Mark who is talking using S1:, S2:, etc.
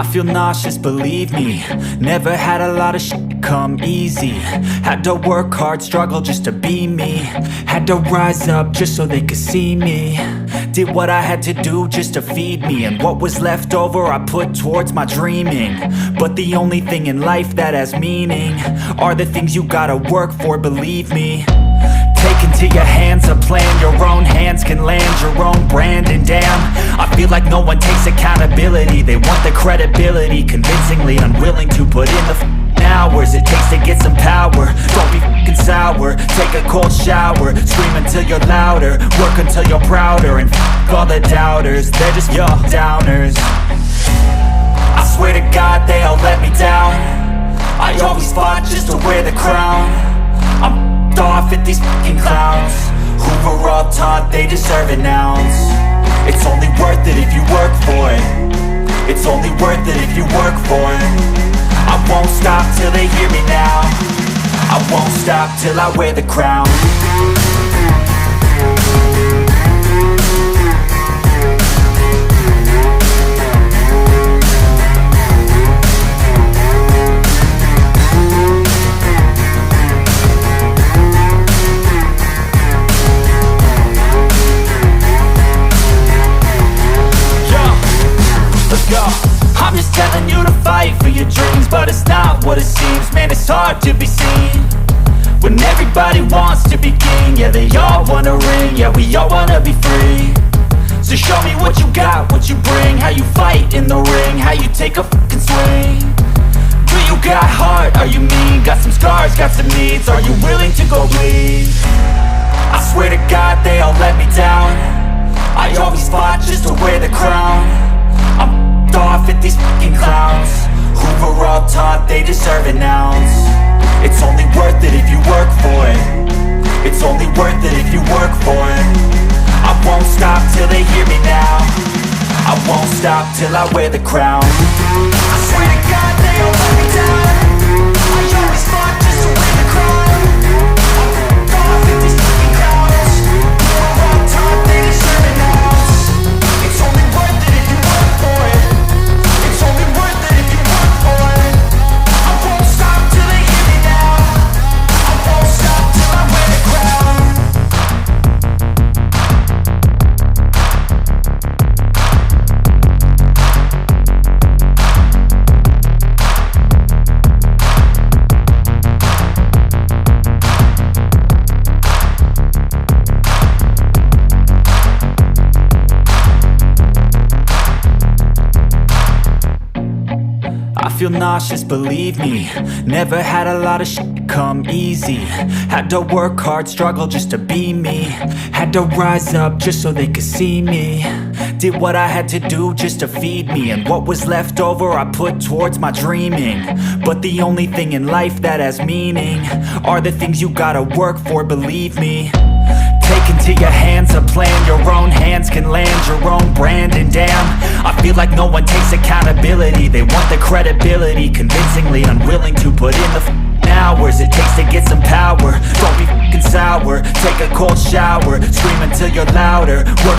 S1: I feel nauseous, believe me. Never had a lot of shit come easy. Had to work hard, struggle just to be me. Had to rise up just so they could see me. Did what I had to do just to feed me, and what was left over I put towards my dreaming. But the only thing in life that has meaning are the things you gotta work for, believe me. Take into your hands a plan, your own hands can land your own brand. And damn, I feel like no one takes accountability. They want the credibility, convincingly unwilling to put in the hours it takes to get some power. Don't be f***ing sour, take a cold shower. Scream until you're louder, work until you're prouder. And f*** all the doubters, they're just your downers. I swear to God they all let me down. I always fought just to wear the crown. I'm off at these fucking clowns who were all taught they deserve an ounce. It's only worth it if you work for it. It's only worth it if you work for it. I won't stop till they hear me now. I won't stop till I wear the crown. I'm just telling you to fight for your dreams, but it's not what it seems. Man, it's hard to be seen when everybody wants to be king. Yeah, they all wanna ring, yeah, we all wanna be free. So show me what you got, what you bring, how you fight in the ring, how you take a fucking swing. Do you got heart, are you mean? Got some scars, got some needs, are you willing to go bleed? I swear to God they all let me down. I always fought just to wear the crown. I'm off at these fucking clowns who were all taught they deserve an ounce. It's only worth it if you work for it. It's only worth it if you work for it. I won't stop till they hear me now. I won't stop till I wear the crown. I swear to God they all let me down. I always fought just to wear the crown. I'm off at these fucking clowns who were all taught they deserve an ounce. It's only worth it if you work for it. It's only worth it if you work for it. I won't stop till they hear me now. I won't stop till I wear the crown. I feel nauseous, believe me. Never had a lot of shit come easy. Had to work hard, struggle just to be me. Had to rise up just so they could see me. Did what I had to do just to feed me, and what was left over I put towards my dreaming. But the only thing in life that has meaning are the things you gotta work for, believe me. Take into your hands a plan, your own hands can land your own brand. And damn, I feel like no one takes accountability. They want the credibility, convincingly unwilling to put in the hours it takes to get some power. Don't be f***ing sour, take a cold shower. Scream until you're louder, work